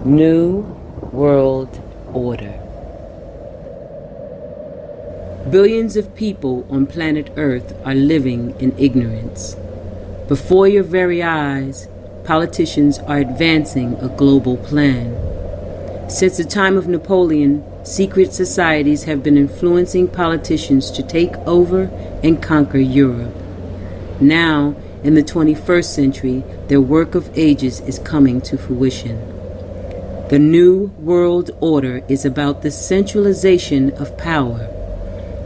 New World Order. Billions of people on planet Earth are living in ignorance. Before your very eyes, politicians are advancing a global plan. Since the time of Napoleon, secret societies have been influencing politicians to take over and conquer Europe. Now, in the 21st century, their work of ages is coming to fruition. The New World Order is about the centralization of power.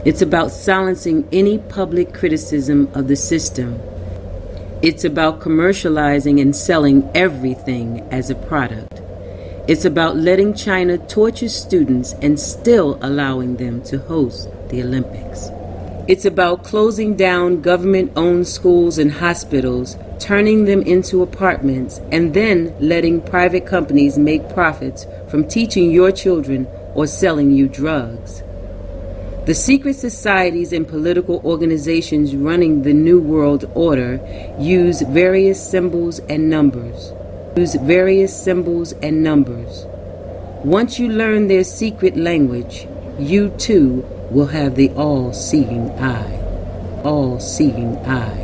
It's about silencing any public criticism of the system. It's about commercializing and selling everything as a product. It's about letting China torture students and still allowing them to host the Olympics. It's about closing down government-owned schools and hospitals, turning them into apartments, and then letting private companies make profits from teaching your children or selling you drugs. The secret societies and political organizations running the New World Order use various symbols and numbers. Once you learn their secret language, you too will have the all-seeing eye. All-seeing eye.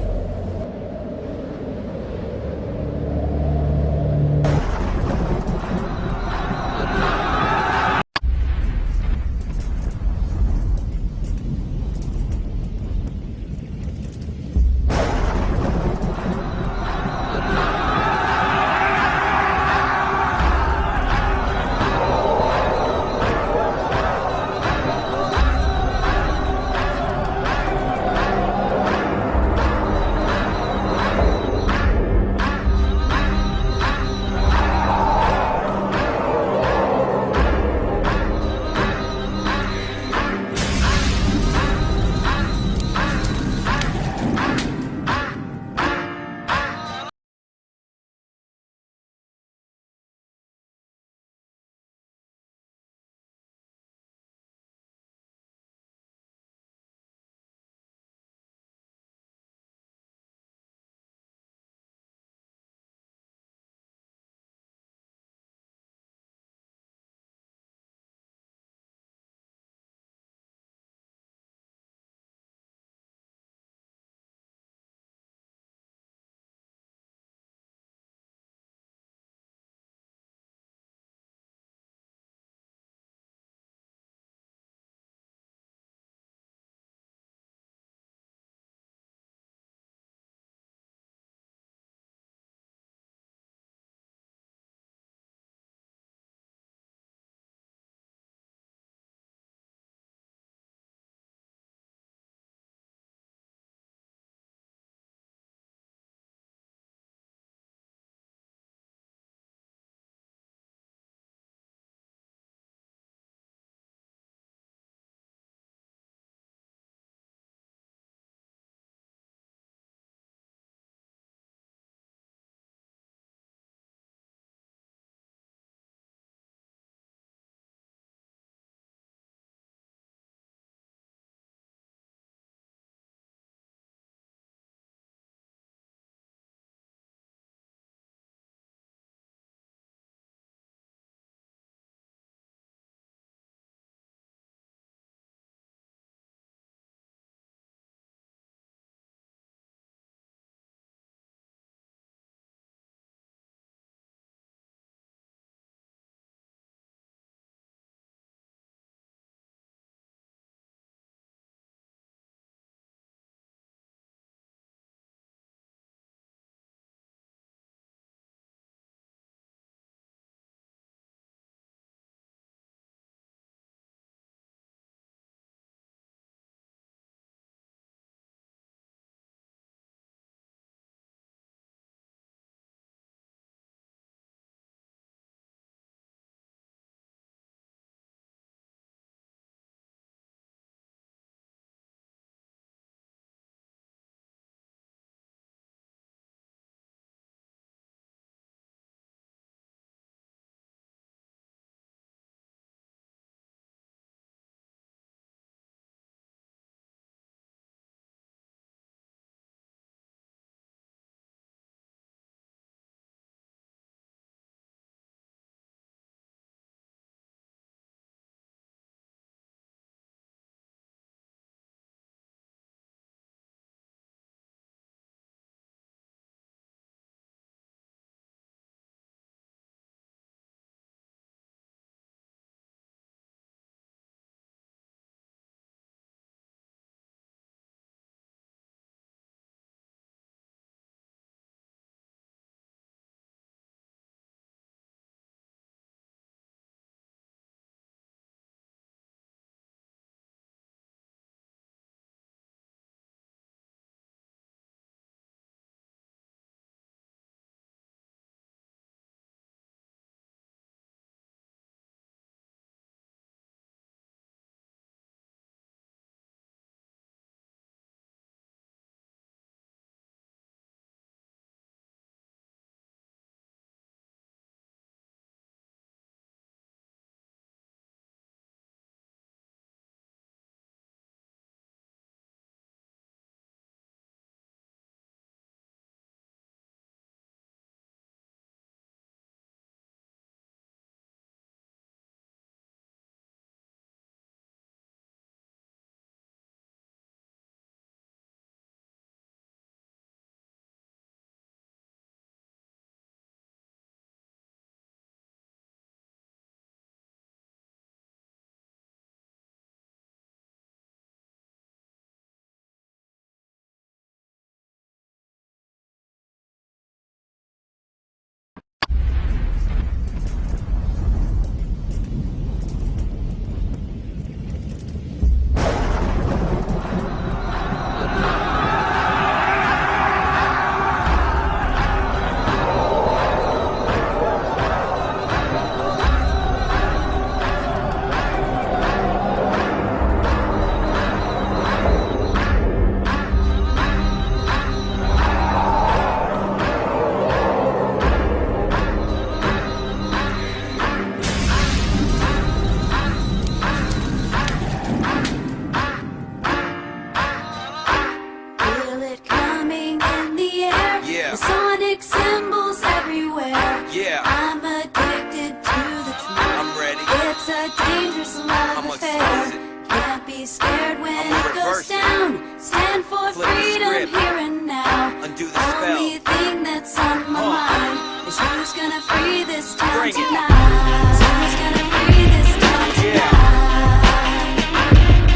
scared when it goes down. Stand for freedom here and now. Undo the spell. Only thing that's on my mind is who's gonna free this town tonight. Who's gonna free this town tonight?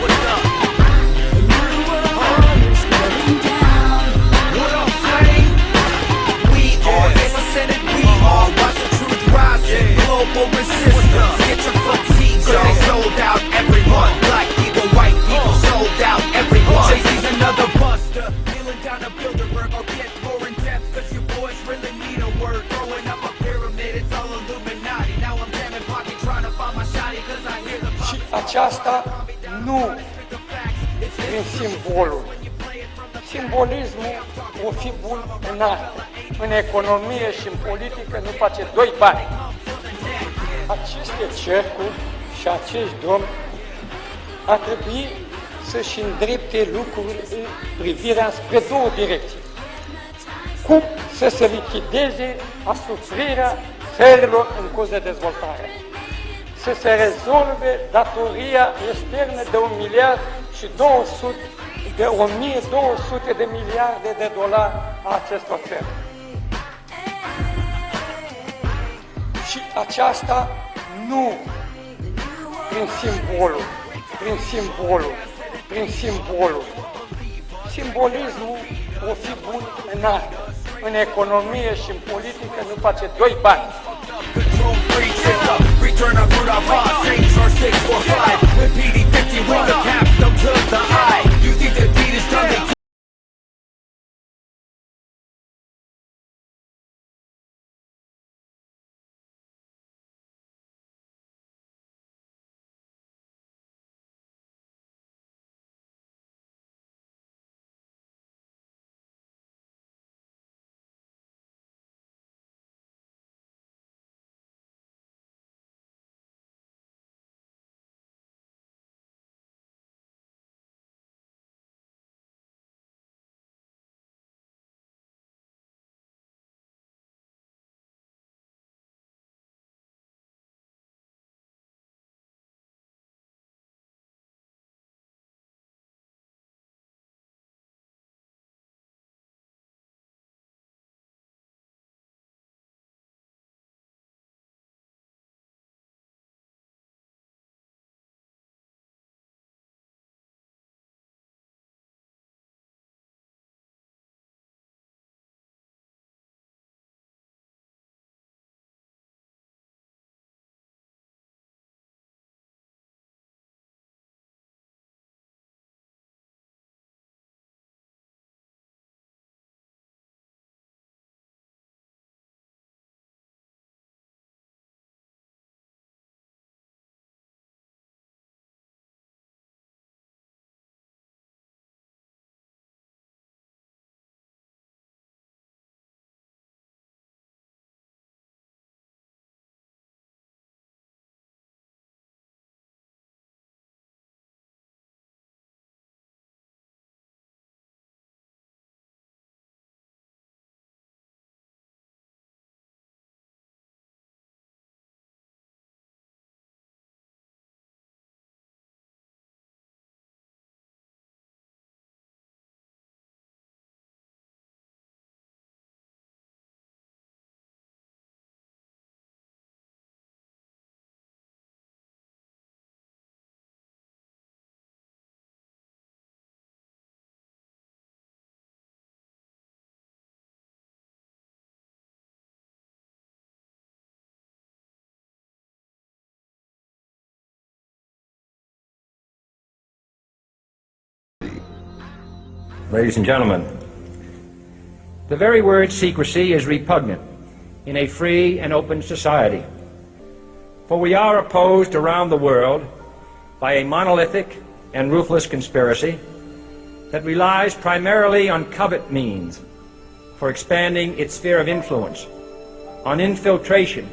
What's up? The new world order's going down. What up, Flame? We are innocent and we are watch the truth rising. Global resistance. Get your fatigues on. They sold out everyone. Black people, white people, sold out everyone. Jay-Z's another buster. Kneeling down a Bilderberg. I'll get more in depth cause you boys really need a word. Throwing up a pyramid, it's all Illuminati. Now I'm jamming pocket trying to find my shotty cause I hear the Și aceasta nu prin simbolul. Simbolismul o fi bun în artă, în economie și în politică nu face doi bani. Aceste cercuri și acești domni ar trebui să-și îndrepte lucrurile, privirea spre două direcții. Cum să se lichideze asuprirea țărilor în curs de dezvoltare, să se rezolve datoria externă de 1 miliard și 1200 de miliarde de dolari a acestor țări. Și aceasta nu prin simbolul. Simbolismul o fi bun în artă, în economie și în politică nu face doi bani. Control free, sit up, return of Rudolph Haas, Saints are 645, with PD 50 with the capstone to the eye. You think the deed is done? They Ladies and gentlemen, the very word secrecy is repugnant in a free and open society, for we are opposed around the world by a monolithic and ruthless conspiracy that relies primarily on covert means for expanding its sphere of influence, on infiltration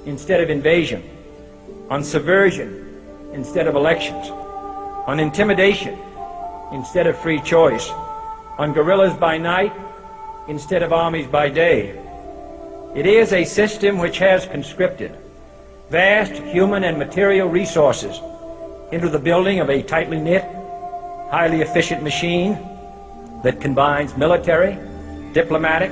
instead of invasion, on subversion instead of elections, on intimidation instead of free choice, on guerrillas by night instead of armies by day. It is a system which has conscripted vast human and material resources into the building of a tightly knit highly efficient machine that combines military, diplomatic,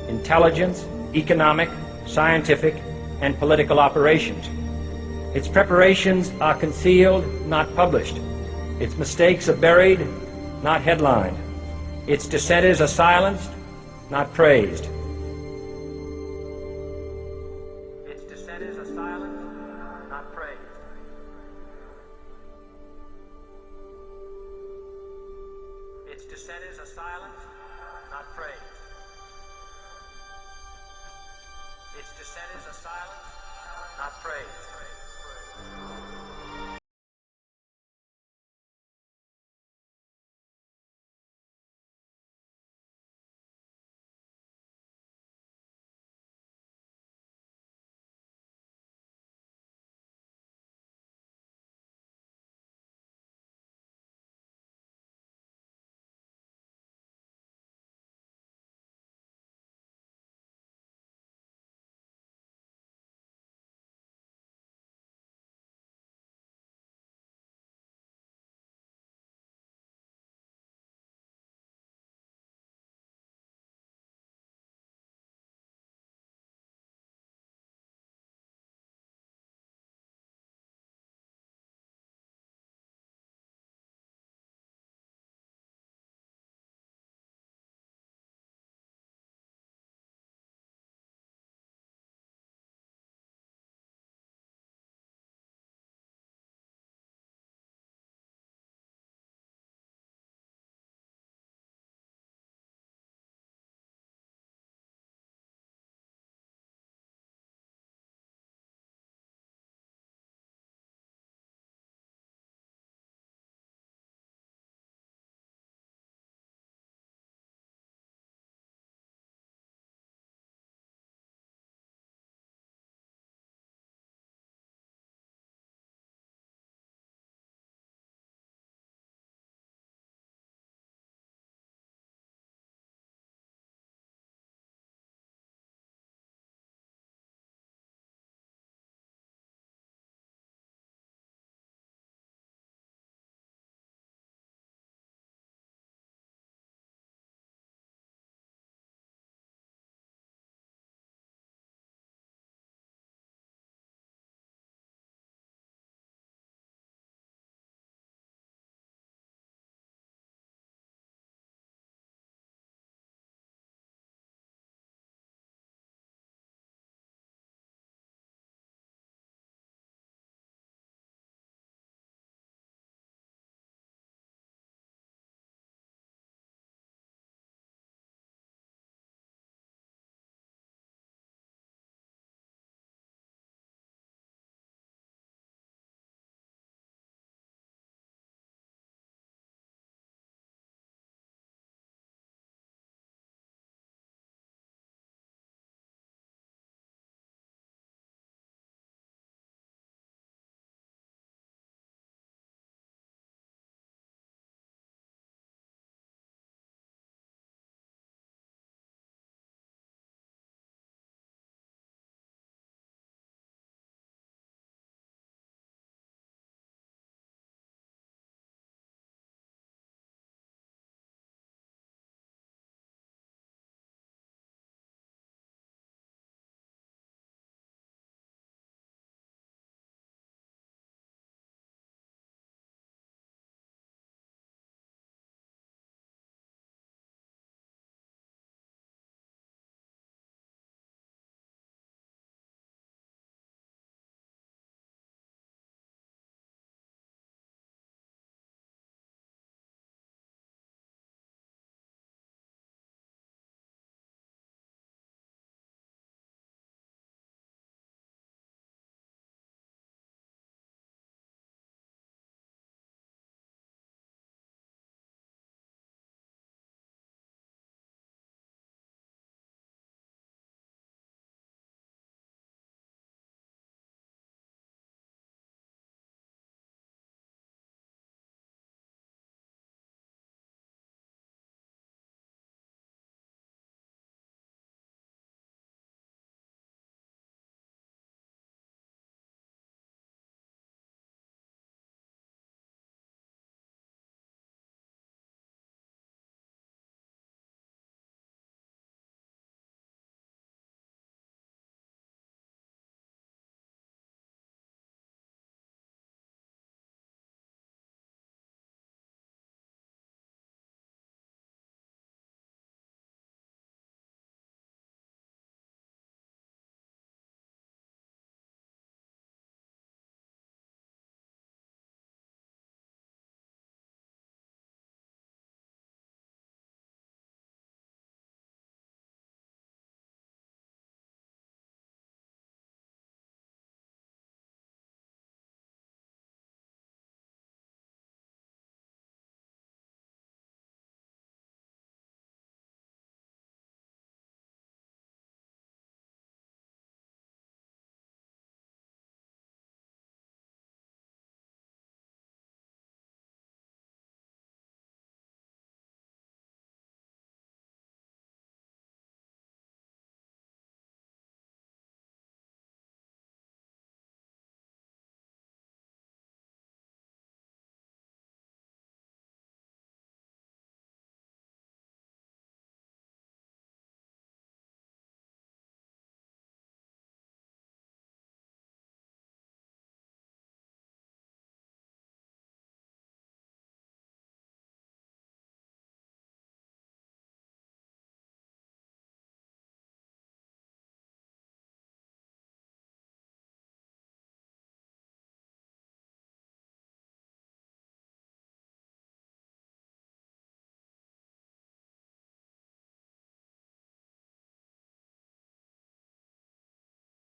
intelligence, economic, scientific, and political operations. Its preparations are concealed, not published. Its mistakes are buried, not headlined. Its dissenters are silenced, not praised. Its dissenters are silenced, not praised. Its dissenters are silenced, not praised. Its dissenters are silenced, not praised.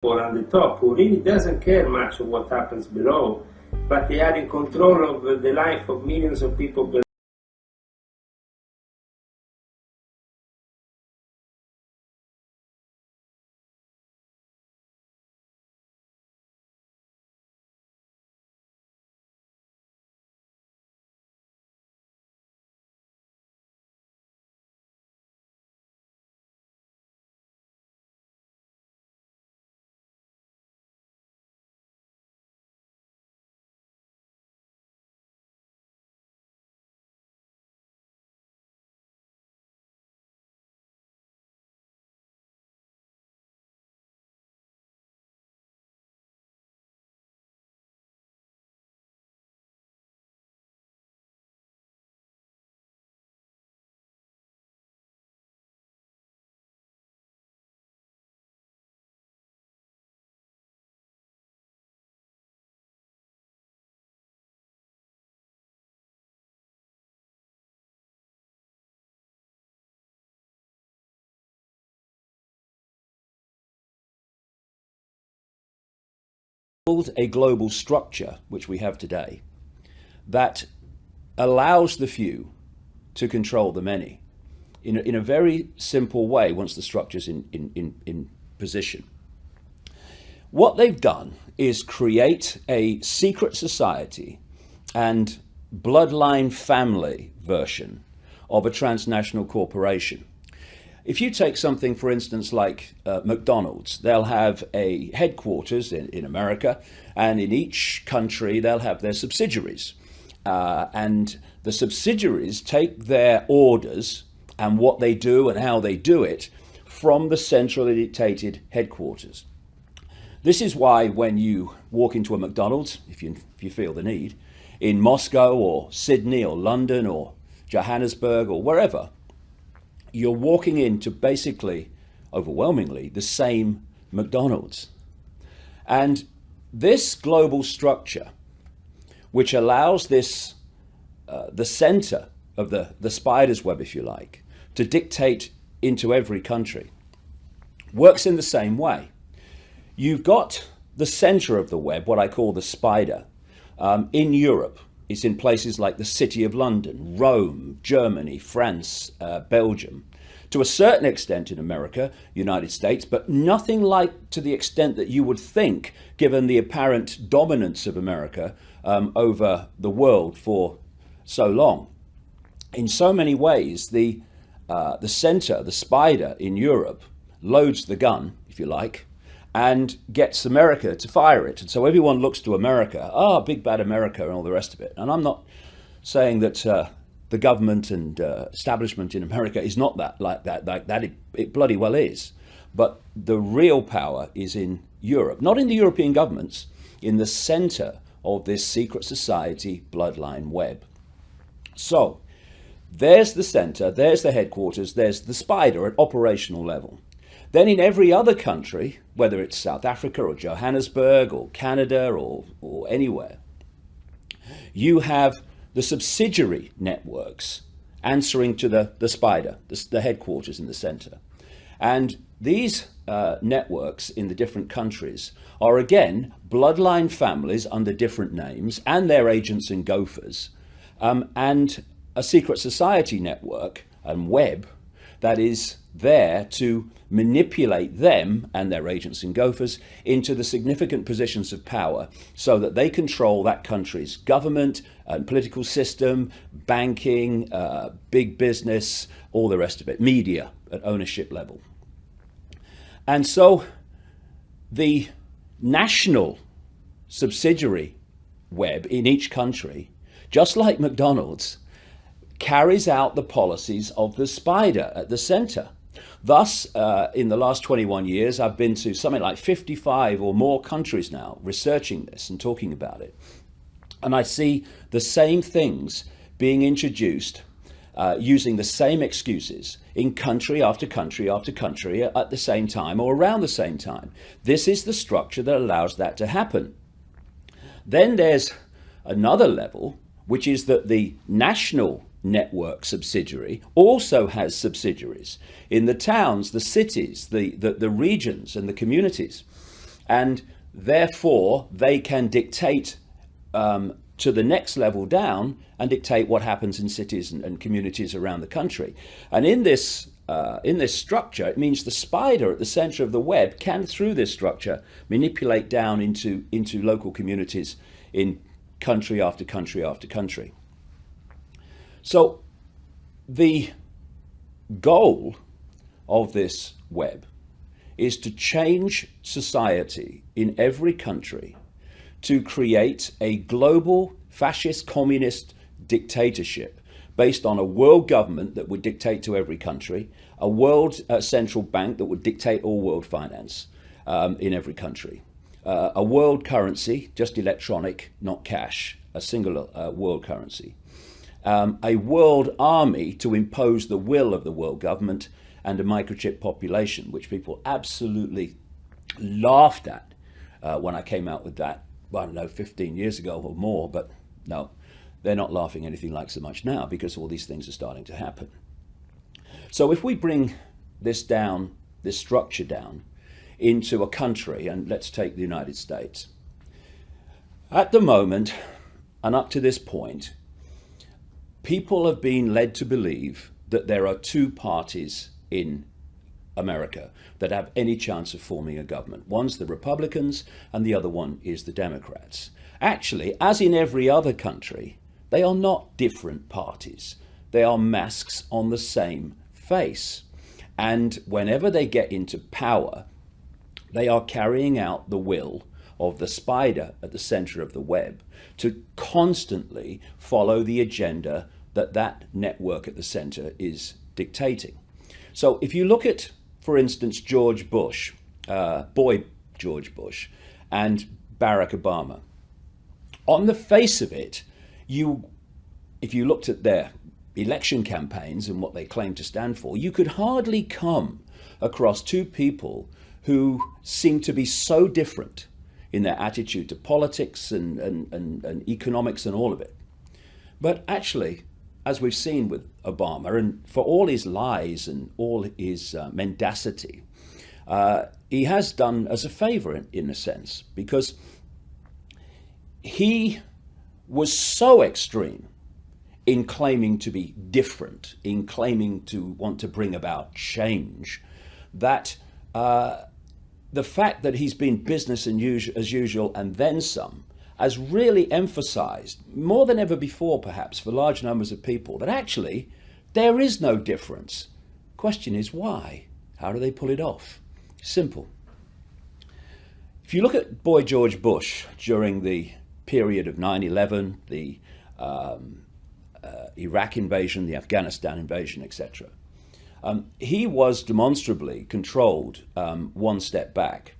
or on the top who really doesn't care much of what happens below, but they are in control of the life of millions of people below. A global structure, which we have today, that allows the few to control the many in a very simple way once the structure's in position. What they've done is create a secret society and bloodline family version of a transnational corporation. If you take something, for instance, like McDonald's, they'll have a headquarters in America, and in each country they'll have their subsidiaries. And the subsidiaries take their orders and what they do and how they do it from the centrally dictated headquarters. This is why when you walk into a McDonald's, if you feel the need, in Moscow or Sydney or London or Johannesburg or wherever, you're walking into basically, overwhelmingly, the same McDonald's. And this global structure, which allows this, the center of the spider's web, if you like, to dictate into every country, works in the same way. You've got the center of the web, what I call the spider, in Europe. It's in places like the City of London, Rome, Germany, France, Belgium. To a certain extent in America, United States, but nothing like to the extent that you would think, given the apparent dominance of America over the world for so long. In so many ways, the center, the spider in Europe, loads the gun, if you like, and gets America to fire it. And so everyone looks to America, big bad America and all the rest of it. And I'm not saying that the government and establishment in America is not that it bloody well is. But the real power is in Europe, not in the European governments, in the center of this secret society bloodline web. So there's the center, there's the headquarters, there's the spider at operational level. Then in every other country, whether it's South Africa or Johannesburg or Canada or anywhere, you have the subsidiary networks answering to the spider, the headquarters in the center. And these networks in the different countries are again bloodline families under different names and their agents and gophers, and a secret society network and web that is there to manipulate them and their agents and gophers into the significant positions of power so that they control that country's government and political system, banking, big business, all the rest of it, media at ownership level. And so the national subsidiary web in each country, just like McDonald's, carries out the policies of the spider at the center. Thus, in the last 21 years, I've been to something like 55 or more countries now researching this and talking about it. And I see the same things being introduced using the same excuses in country after country after country at the same time or around the same time. This is the structure that allows that to happen. Then there's another level, which is that the national network subsidiary also has subsidiaries in the towns, the cities, the regions and the communities. And therefore, they can dictate to the next level down and dictate what happens in cities and communities around the country. And in this structure, it means the spider at the center of the web can, through this structure, manipulate down into local communities in country after country after country. So the goal of this web is to change society in every country to create a global fascist communist dictatorship based on a world government that would dictate to every country, a world central bank that would dictate all world finance in every country, a world currency, just electronic, not cash, a single world currency, a world army to impose the will of the world government, and a microchip population, which people absolutely laughed at when I came out with that, well, I don't know, 15 years ago or more, but no, they're not laughing anything like so much now because all these things are starting to happen. So if we bring this down, this structure down, into a country, and let's take the United States. At the moment, and up to this point, people have been led to believe that there are two parties in America that have any chance of forming a government. One's the Republicans and the other one is the Democrats. Actually, as in every other country, they are not different parties. They are masks on the same face. And whenever they get into power, they are carrying out the will of the spider at the center of the web to constantly follow the agenda that that network at the center is dictating. So if you look at, for instance, George Bush, boy George Bush, and Barack Obama, on the face of it, if you looked at their election campaigns and what they claim to stand for, you could hardly come across two people who seem to be so different in their attitude to politics and economics and all of it. But actually, as we've seen with Obama, and for all his lies and all his mendacity, he has done us a favor in a sense, because he was so extreme in claiming to be different, in claiming to want to bring about change, that the fact that he's been business as usual and then some has really emphasized, more than ever before perhaps, for large numbers of people, that actually there is no difference. Question is why? How do they pull it off? Simple. If you look at boy George Bush during the period of 9/11, the Iraq invasion, the Afghanistan invasion, etc., he was demonstrably controlled one step back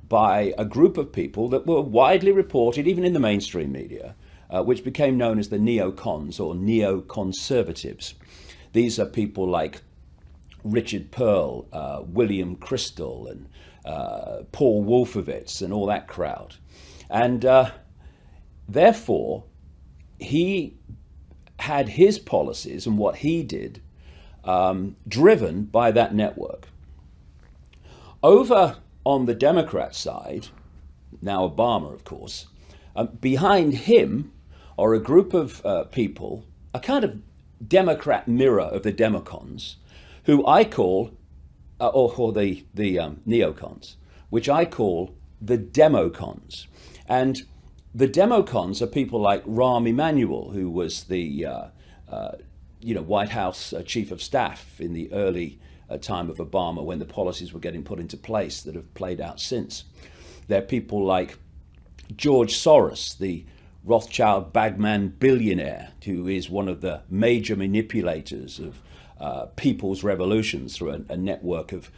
by a group of people that were widely reported, even in the mainstream media, which became known as the neocons or neoconservatives. These are people like Richard Pearl, William Crystal, and Paul Wolfowitz, and all that crowd. And therefore, he had his policies and what he did driven by that network. Over on the Democrat side, now Obama, of course, behind him are a group of people, a kind of Democrat mirror of the Democons, who I call, or the neocons, which I call the Democons. And the Democons are people like Rahm Emanuel, who was the White House chief of staff in the early time of Obama, when the policies were getting put into place that have played out since. There are people like George Soros, the Rothschild bagman billionaire, who is one of the major manipulators of people's revolutions through a network of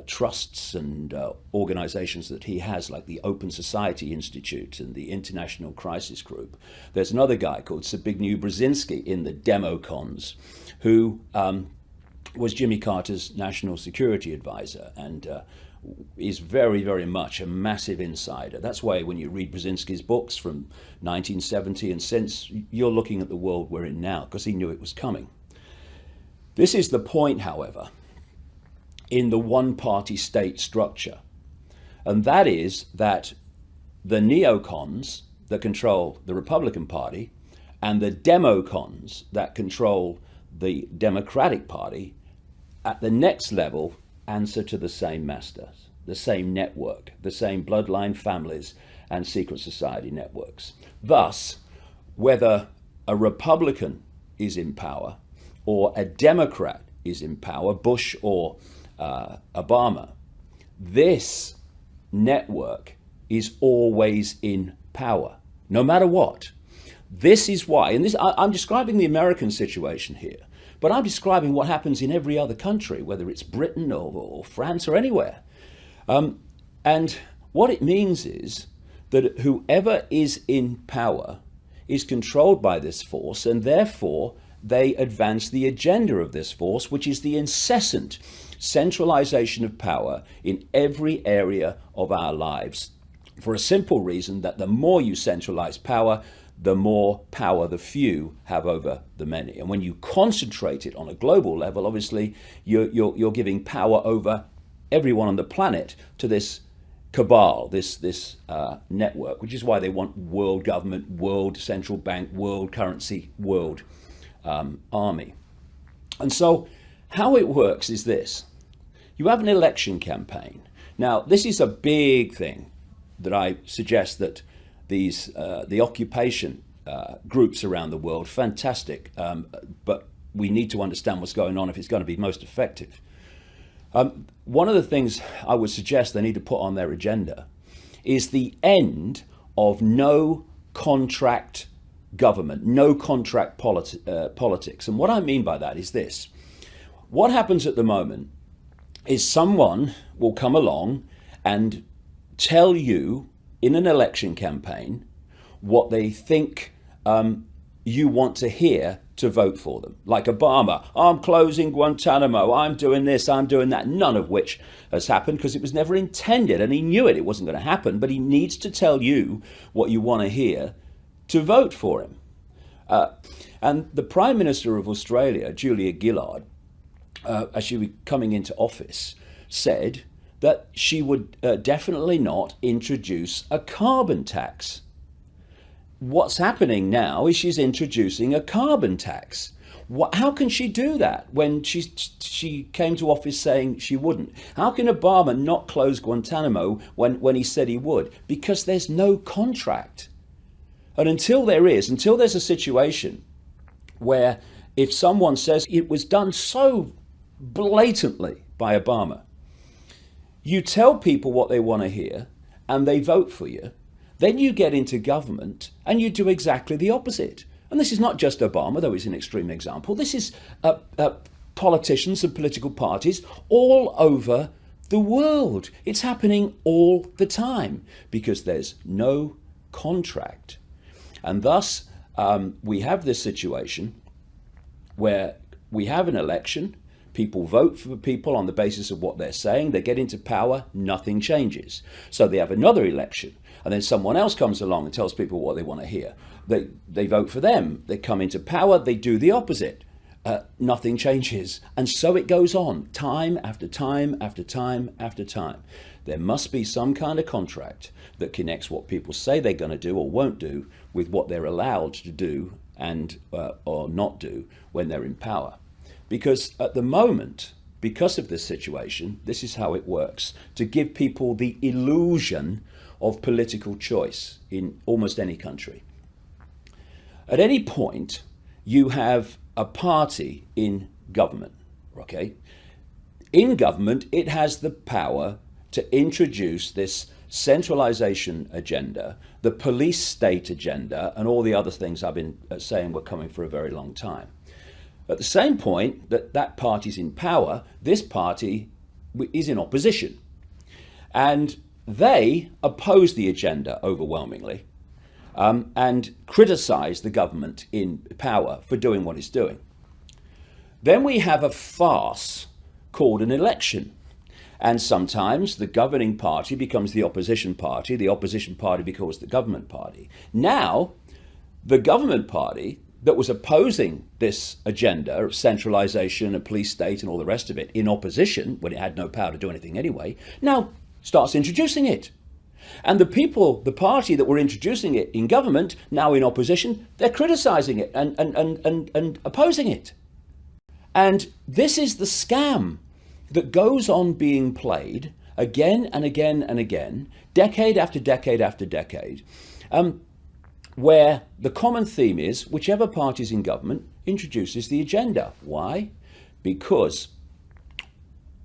trusts and organizations that he has, like the Open Society Institute and the International Crisis Group. There's another guy called Zbigniew Brzezinski in the Democons, who was Jimmy Carter's national security advisor and is very, very much a massive insider. That's why when you read Brzezinski's books from 1970 and since, you're looking at the world we're in now, because he knew it was coming. This is the point, however, in the one-party state structure, And that is that the neocons that control the Republican Party and the democons that control the Democratic Party at the next level answer to the same masters, the same network, the same bloodline families and secret society networks. Thus, whether a Republican is in power or a Democrat is in power, Bush or Obama, this network is always in power, no matter what. This is why, and I'm describing the American situation here, but I'm describing what happens in every other country, whether it's Britain or France or anywhere. And what it means is that whoever is in power is controlled by this force, and therefore they advance the agenda of this force, which is the incessant centralization of power in every area of our lives, for a simple reason that the more you centralize power, the more power the few have over the many. And when you concentrate it on a global level, obviously you're giving power over everyone on the planet to this cabal, this network, which is why they want world government, world central bank, world currency, world army. And so how it works is this. You have an election campaign. Now, this is a big thing that I suggest that the occupation groups around the world, fantastic, but we need to understand what's going on if it's going to be most effective. One of the things I would suggest they need to put on their agenda is the end of no contract government, no contract politics. And what I mean by that is this. What happens at the moment is someone will come along and tell you in an election campaign what they think you want to hear to vote for them. Like Obama, I'm closing Guantanamo, I'm doing this, I'm doing that, none of which has happened because it was never intended, and he knew it wasn't going to happen, but he needs to tell you what you want to hear to vote for him. And the Prime Minister of Australia, Julia Gillard, as she was coming into office, said that she would definitely not introduce a carbon tax. What's happening now is she's introducing a carbon tax. How can she do that when she came to office saying she wouldn't? How can Obama not close Guantanamo when he said he would? Because there's no contract. And until there's a situation where if someone says it was done so blatantly by Obama, you tell people what they want to hear and they vote for you, then you get into government and you do exactly the opposite. And this is not just Obama, though he's an extreme example. This is politicians and political parties all over the world. It's happening all the time because there's no contract. And thus we have this situation where we have an election, people vote for people on the basis of what they're saying, they get into power, nothing changes. So they have another election, and then someone else comes along and tells people what they want to hear. They vote for them, they come into power, they do the opposite. Nothing changes. And so it goes on, time after time after time after time. There must be some kind of contract that connects what people say they're going to do or won't do with what they're allowed to do and or not do when they're in power. Because at the moment, because of this situation, this is how it works, to give people the illusion of political choice in almost any country. At any point, you have a party in government, okay? In government, it has the power to introduce this centralization agenda, the police state agenda, and all the other things I've been saying were coming for a very long time. At the same point that party's in power, this party is in opposition. And they oppose the agenda overwhelmingly and criticize the government in power for doing what it's doing. Then we have a farce called an election. And sometimes the governing party becomes the opposition party becomes the government party. Now, the government party that was opposing this agenda of centralization, a police state and all the rest of it in opposition, when it had no power to do anything anyway, now starts introducing it. And the people, the party that were introducing it in government, now in opposition, they're criticizing it and opposing it. And this is the scam that goes on being played again and again and again, decade after decade after decade, where the common theme is whichever party's in government introduces the agenda. Why? Because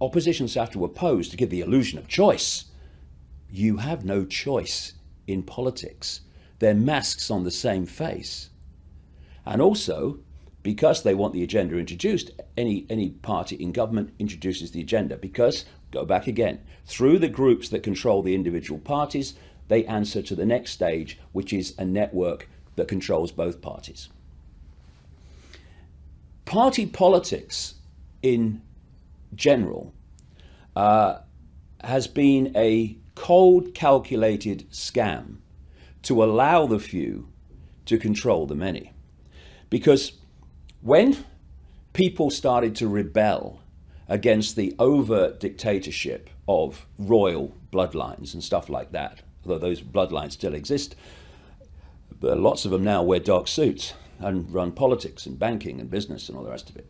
oppositions have to oppose to give the illusion of choice. You have no choice in politics. They're masks on the same face. And also, because they want the agenda introduced, any party in government introduces the agenda because, go back again, through the groups that control the individual parties, they answer to the next stage, which is a network that controls both parties. Party politics in general has been a cold, calculated scam to allow the few to control the many. Because when people started to rebel against the overt dictatorship of royal bloodlines and stuff like that, although those bloodlines still exist, but lots of them now wear dark suits and run politics and banking and business and all the rest of it.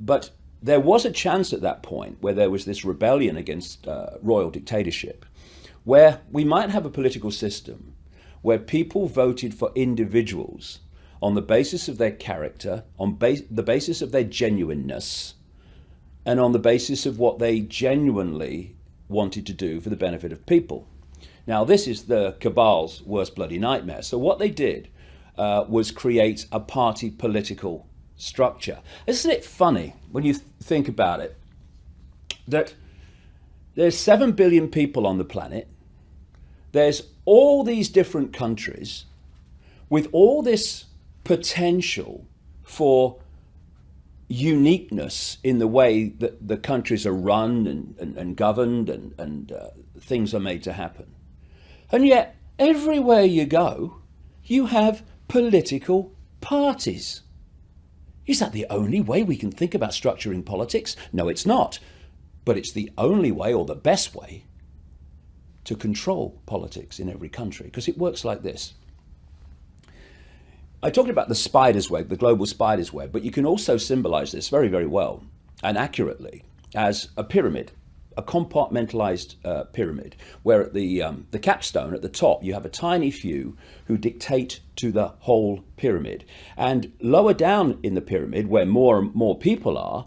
But there was a chance at that point where there was this rebellion against royal dictatorship, where we might have a political system where people voted for individuals on the basis of their character, on the basis of their genuineness, and on the basis of what they genuinely wanted to do for the benefit of people. Now, this is the cabal's worst bloody nightmare. So what they did was create a party political structure. Isn't it funny when you think about it that there's 7 billion people on the planet, there's all these different countries with all this potential for uniqueness in the way that the countries are run and governed and things are made to happen. And yet, everywhere you go, you have political parties. Is that the only way we can think about structuring politics? No, it's not. But it's the only way, or the best way, to control politics in every country, because it works like this. I talked about the spider's web, the global spider's web, but you can also symbolize this very, very well and accurately as a pyramid, a compartmentalized pyramid, where at the capstone at the top you have a tiny few who dictate to the whole pyramid. And lower down in the pyramid, where more and more people are,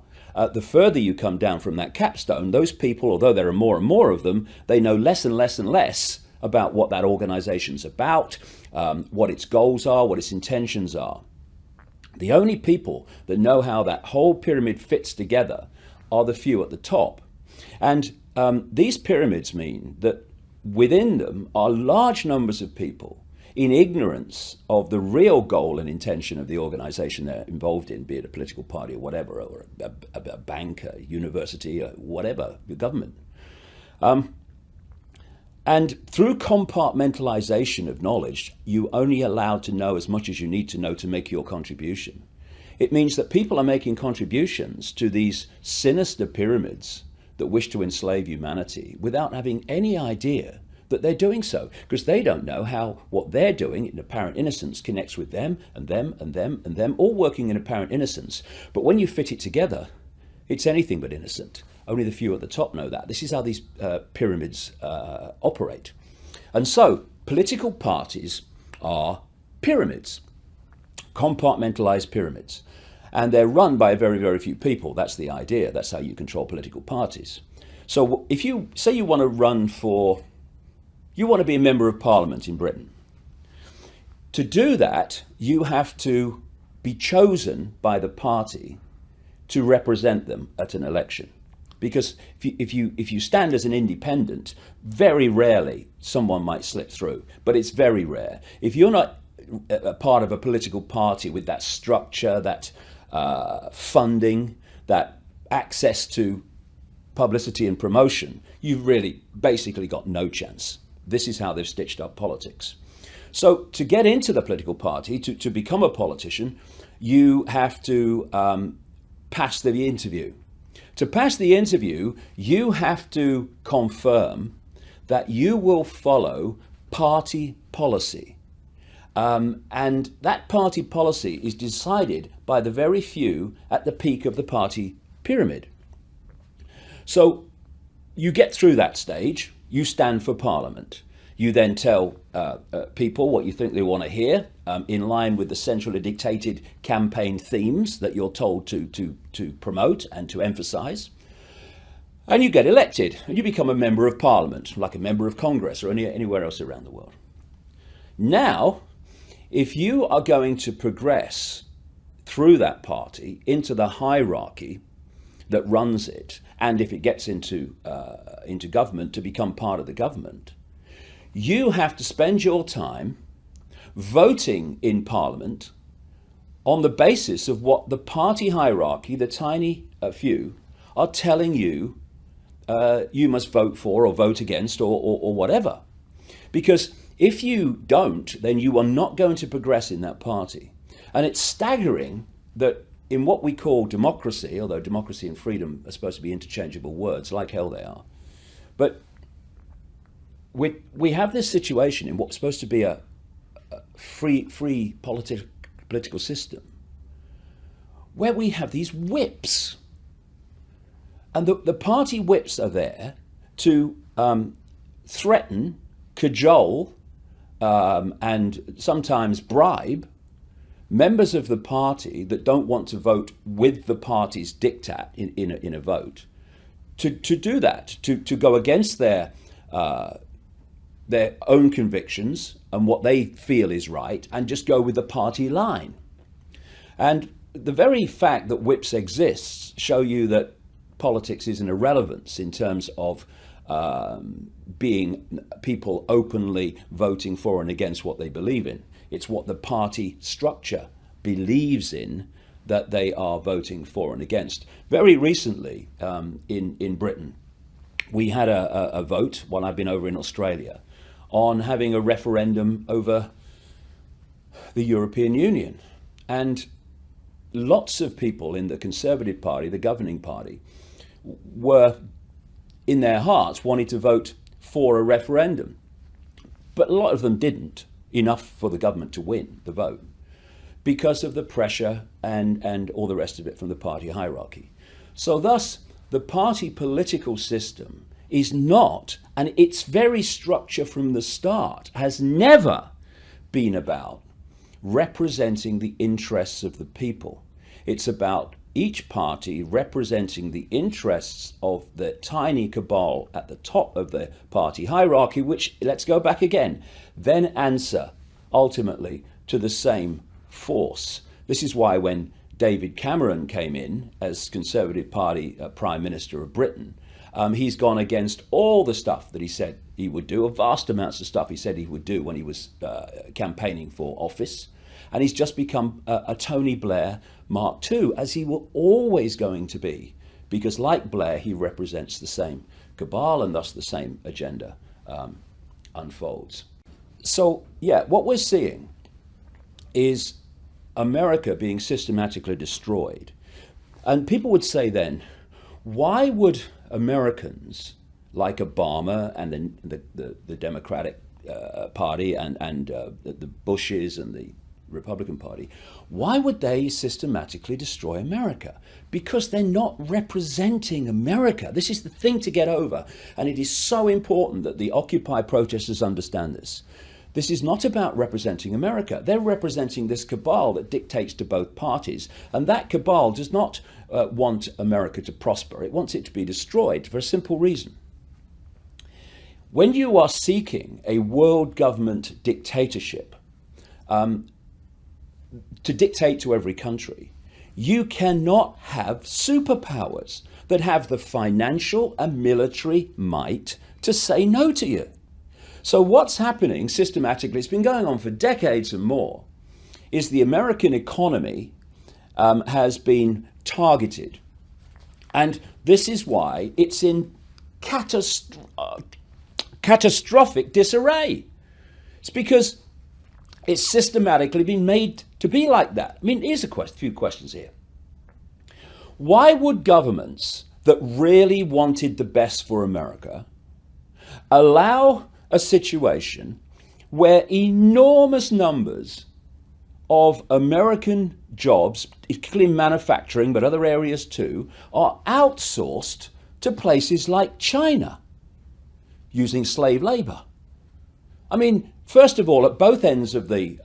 the further you come down from that capstone, those people, although there are more and more of them, they know less and less and less about what that organization's about, what its goals are, what its intentions are. The only people that know how that whole pyramid fits together are the few at the top. And these pyramids mean that within them are large numbers of people in ignorance of the real goal and intention of the organization they're involved in, be it a political party or whatever, or a bank, a university, or whatever, the government. And through compartmentalization of knowledge, you're only allowed to know as much as you need to know to make your contribution. It means that people are making contributions to these sinister pyramids that wish to enslave humanity without having any idea that they're doing so, because they don't know how what they're doing in apparent innocence connects with them and them and them and them, all working in apparent innocence. But when you fit it together, it's anything but innocent. Only the few at the top know that. This is how these pyramids operate. And so political parties are pyramids, compartmentalized pyramids. And they're run by very, very few people. That's the idea. That's how you control political parties. So if you say you want to run for, you want to be a member of parliament in Britain. To do that, you have to be chosen by the party to represent them at an election. Because if you stand as an independent, very rarely someone might slip through, but it's very rare. If you're not a part of a political party with that structure, that funding, that access to publicity and promotion, you've really basically got no chance. This is how they've stitched up politics. So to get into the political party, to become a politician, you have to pass the interview. To pass the interview, you have to confirm that you will follow party policy. And that party policy is decided by the very few at the peak of the party pyramid. So you get through that stage, you stand for Parliament. You then tell people what you think they want to hear, in line with the centrally dictated campaign themes that you're told to promote and to emphasize. And you get elected, and you become a member of Parliament, like a member of Congress or anywhere else around the world. Now, if you are going to progress through that party into the hierarchy that runs it, and if it gets into government, to become part of the government, you have to spend your time voting in Parliament on the basis of what the party hierarchy, the tiny few, are telling you you must vote for or vote against or whatever. Because if you don't, then you are not going to progress in that party. And it's staggering that in what we call democracy, although democracy and freedom are supposed to be interchangeable words, like hell they are, but we have this situation in what's supposed to be a free political system, where we have these whips. And the party whips are there to threaten, cajole, and sometimes bribe members of the party that don't want to vote with the party's diktat in a vote, to do that, to go against their own convictions and what they feel is right, and just go with the party line. And the very fact that whips exists show you that politics is an irrelevance in terms of being people openly voting for and against what they believe in. It's what the party structure believes in that they are voting for and against. Very recently in Britain, we had a vote, while I've been over in Australia, on having a referendum over the European Union. And lots of people in the Conservative Party, the governing party, were in their hearts wanting to vote for a referendum. But a lot of them didn't, enough for the government to win the vote, because of the pressure and all the rest of it from the party hierarchy. So thus, the party political system is not, and its very structure from the start has never been about representing the interests of the people. It's about each party representing the interests of the tiny cabal at the top of the party hierarchy, which, let's go back again, then answer ultimately to the same force. This is why when David Cameron came in as Conservative Party Prime Minister of Britain, he's gone against all the stuff that he said he would do, a vast amounts of stuff he said he would do when he was campaigning for office. And he's just become a Tony Blair Mark II, as he were always going to be, because like Blair, he represents the same cabal, and thus the same agenda unfolds. So, yeah, what we're seeing is America being systematically destroyed. And people would say then, why would Americans like Obama and the Democratic Party and the Bushes and the Republican Party, why would they systematically destroy America? Because they're not representing America. This is the thing to get over. And it is so important that the Occupy protesters understand this. This is not about representing America. They're representing this cabal that dictates to both parties. And that cabal does not want America to prosper. It wants it to be destroyed for a simple reason. When you are seeking a world government dictatorship, to dictate to every country, you cannot have superpowers that have the financial and military might to say no to you. So what's happening systematically, it's been going on for decades and more, is the American economy has been targeted. And this is why it's in catastrophic disarray. It's because it's systematically been made to be like that. I mean, here's a few questions here. Why would governments that really wanted the best for America allow a situation where enormous numbers of American jobs, particularly in manufacturing, but other areas too, are outsourced to places like China using slave labor. I mean, first of all, at both ends of the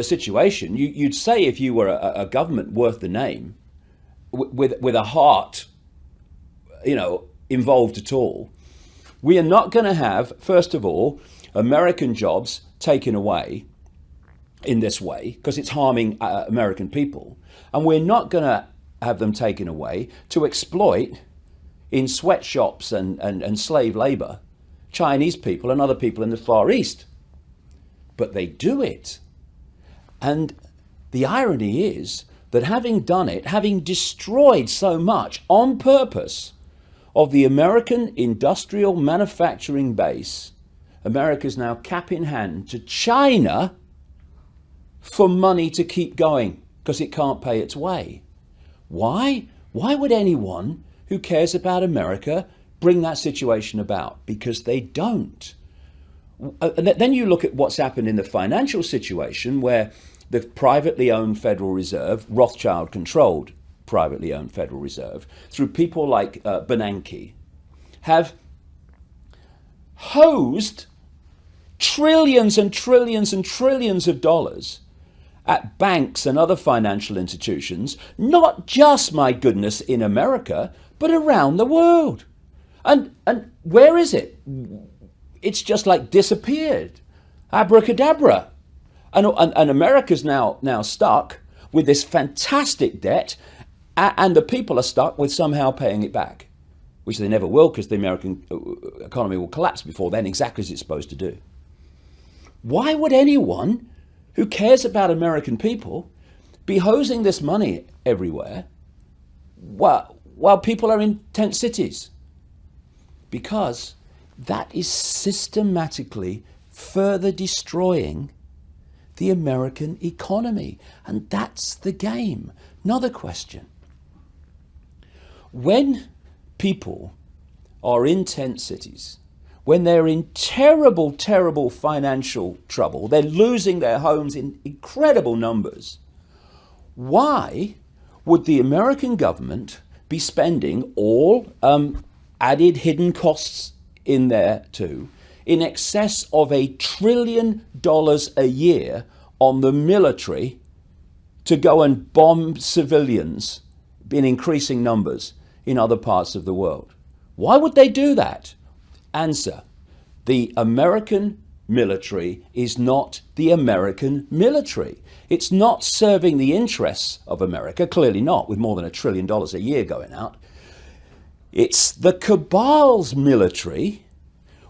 situation, you'd say if you were a government worth the name, with a heart, involved at all, we are not going to have, first of all, American jobs taken away in this way because it's harming American people, and we're not going to have them taken away to exploit in sweatshops and slave labor Chinese people and other people in the Far East. But they do it. And the irony is that having done it, having destroyed so much on purpose of the American industrial manufacturing base, America's now cap in hand to China for money to keep going because it can't pay its way. Why? Why would anyone who cares about America bring that situation about? Because they don't. And then you look at what's happened in the financial situation where the privately owned Federal Reserve, Rothschild-controlled privately owned Federal Reserve, through people like Bernanke, have hosed trillions and trillions and trillions of dollars at banks and other financial institutions, not just, my goodness, in America, but around the world. And where is it? It's just like disappeared. Abracadabra. And America's now stuck with this fantastic debt, and the people are stuck with somehow paying it back, which they never will because the American economy will collapse before then, exactly as it's supposed to do. Why would anyone who cares about American people be hosing this money everywhere while people are in tent cities? Because that is systematically further destroying the American economy. And that's the game. Another question. When people are in tent cities, when they're in terrible, terrible financial trouble, they're losing their homes in incredible numbers, why would the American government be spending all added hidden costs in there too, in excess of $1 trillion a year on the military to go and bomb civilians in increasing numbers in other parts of the world? Why would they do that? Answer: the American military is not the American military. It's not serving the interests of America, clearly not, with more than $1 trillion a year going out. It's the cabal's military,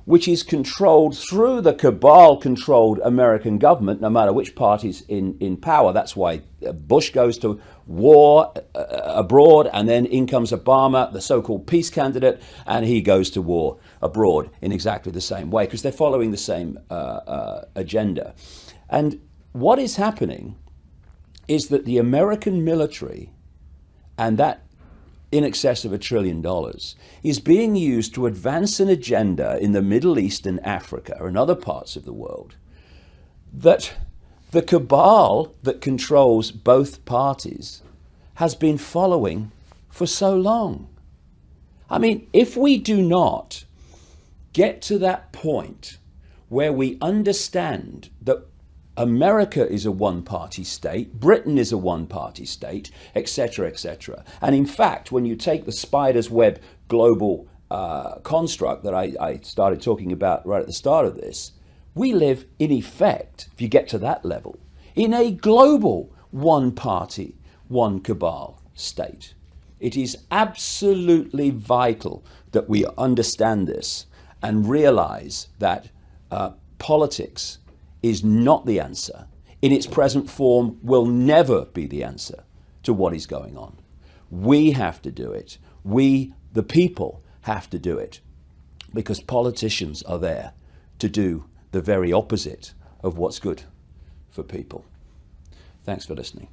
which is controlled through the cabal-controlled American government, no matter which party's in power. That's why Bush goes to war abroad, and then in comes Obama, the so-called peace candidate, and he goes to war abroad in exactly the same way, because they're following the same agenda. And what is happening is that the American military, and that in excess of $1 trillion, is being used to advance an agenda in the Middle East and Africa and other parts of the world that the cabal that controls both parties has been following for so long. I mean, if we do not get to that point where we understand that America is a one-party state, Britain is a one-party state, etc., etc. And in fact, when you take the spider's web global construct that I started talking about right at the start of this, we live, in effect, if you get to that level, in a global one-party, one-cabal state. It is absolutely vital that we understand this and realize that politics is not the answer. In its present form, will never be the answer to what is going on. We have to do it. We, the people, have to do it, because politicians are there to do the very opposite of what's good for people. Thanks for listening.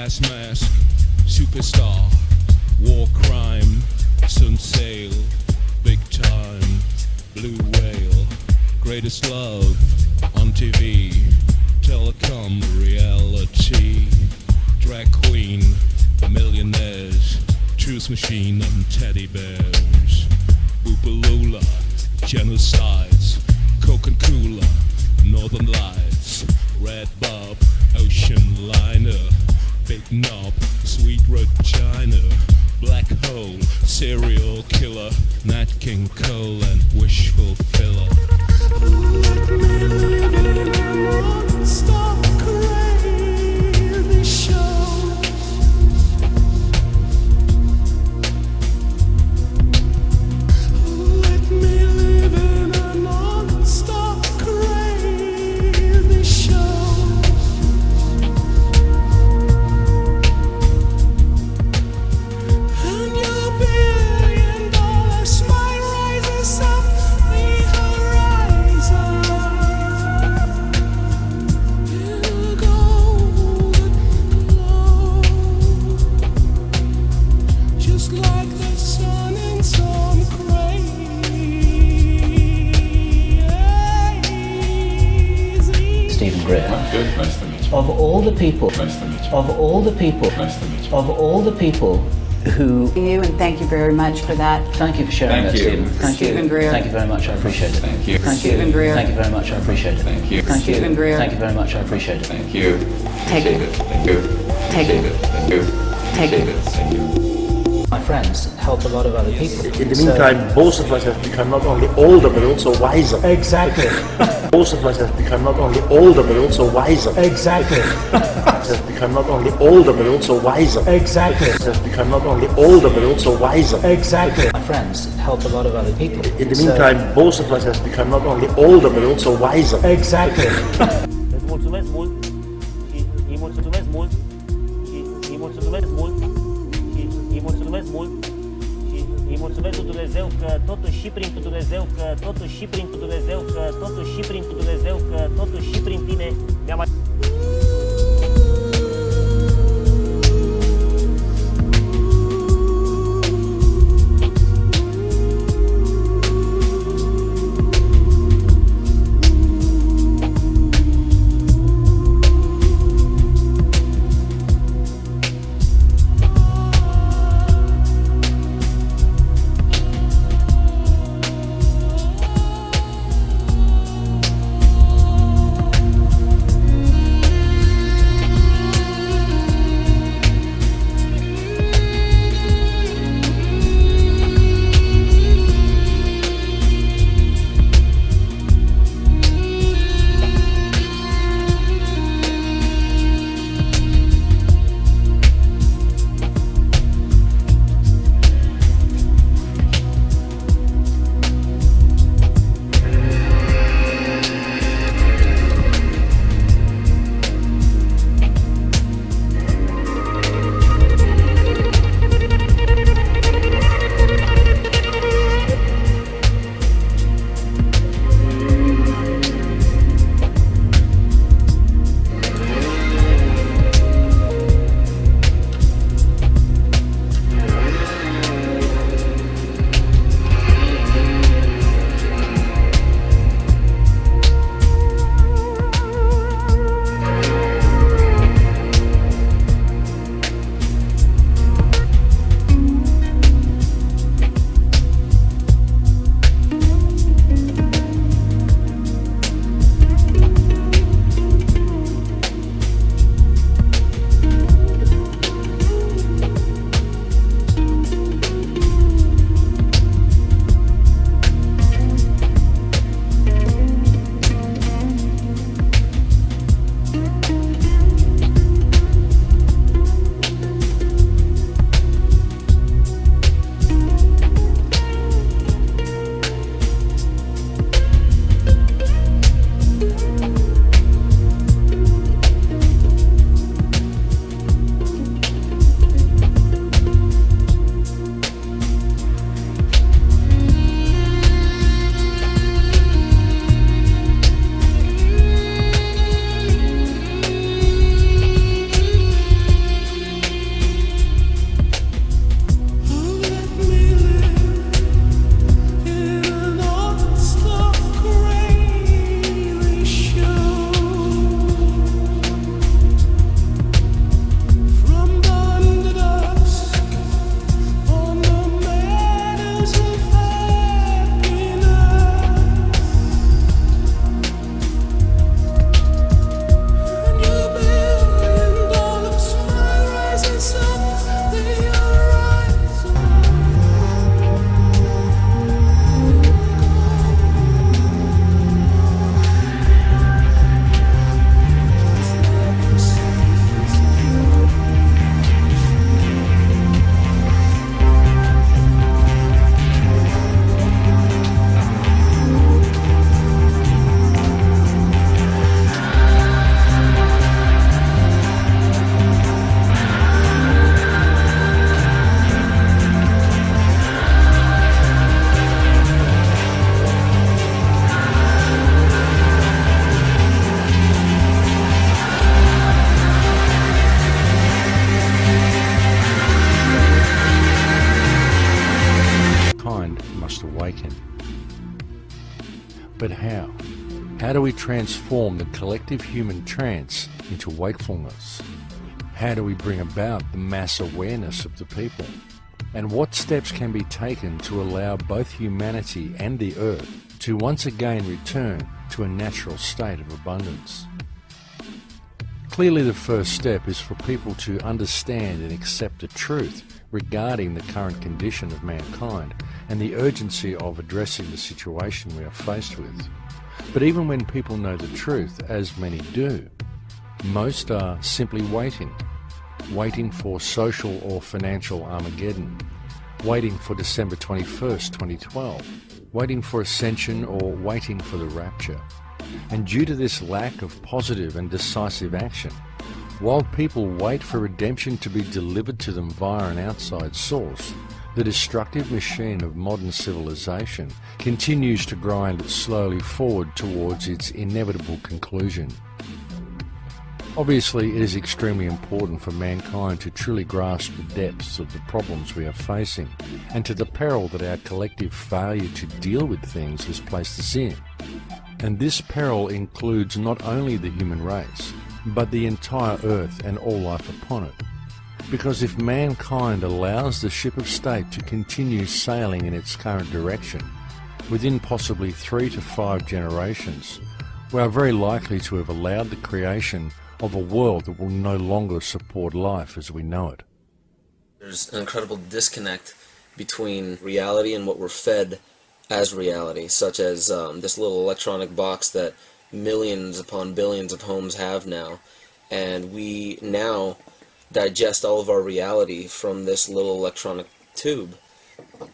gas mask, superstar, war crime, sun sail, big time, blue whale, greatest love on TV, telecom reality, drag queen, millionaires, truth machine and teddy bears, Oopaloola, genocides, Coke and Cola, Northern Lights, Red Bob, Ocean Liner, Big Knob, Sweet Regina, Black Hole, Serial Killer, Nat King Cole and Wish Fulfiller. Let me live in a non-stop crazy show. Let me live in a non-stop crazy show. And your $1 billion smile rises up the horizon. In a golden glow, just like the sun in some crazy. Stephen Greer. Good, nice to meet you. Of all the people, Nice to meet you. of all the people, Nice to meet you. of all the people who. You, and thank you very much for that. Thank you for sharing Thank that, you. Stephen. Thank Stephen you. Greer. Thank you very much. I appreciate it. Thank you. Thank Stephen you. Greer. Thank you very much. I appreciate it. Thank you. Stephen Greer. Thank you very much. I appreciate it. Thank you. Take Appreciate it. Thank you. Take it. Appreciate Thank you. Take Appreciate it. Thank you. My friends help a lot of other people. In the meantime, both of us have become not only older but also wiser. Exactly. Both of us have become not only older but also wiser. Exactly. Have become not only older but also wiser. Exactly. Have become not only older but also wiser. Exactly. My friends help a lot of other people. In the meantime, both of us have become not only older but also wiser. Exactly. Îți mulțumesc mult și îi mulțumesc mult și îi mulțumesc mult și îi mulțumesc mult și îi mulțumesc lui Dumnezeu că totuși și prin Dumnezeu, că totuși și prin Dumnezeu, că totuși și prin Dumnezeu, că totuși și prin tine mi-a mai... How do we transform the collective human trance into wakefulness? How do we bring about the mass awareness of the people? And what steps can be taken to allow both humanity and the earth to once again return to a natural state of abundance? Clearly, the first step is for people to understand and accept the truth regarding the current condition of mankind and the urgency of addressing the situation we are faced with. But even when people know the truth, as many do, most are simply waiting for social or financial Armageddon, waiting for December 21st, 2012, waiting for ascension or waiting for the rapture. And due to this lack of positive and decisive action, while people wait for redemption to be delivered to them via an outside source, the destructive machine of modern civilization continues to grind slowly forward towards its inevitable conclusion. Obviously, it is extremely important for mankind to truly grasp the depths of the problems we are facing and to the peril that our collective failure to deal with things has placed us in. And this peril includes not only the human race, but the entire earth and all life upon it. Because if mankind allows the ship of state to continue sailing in its current direction, within possibly 3 to 5 generations, we are very likely to have allowed the creation of a world that will no longer support life as we know it. There's an incredible disconnect between reality and what we're fed as reality, such as this little electronic box that millions upon billions of homes have now, and we now digest all of our reality from this little electronic tube.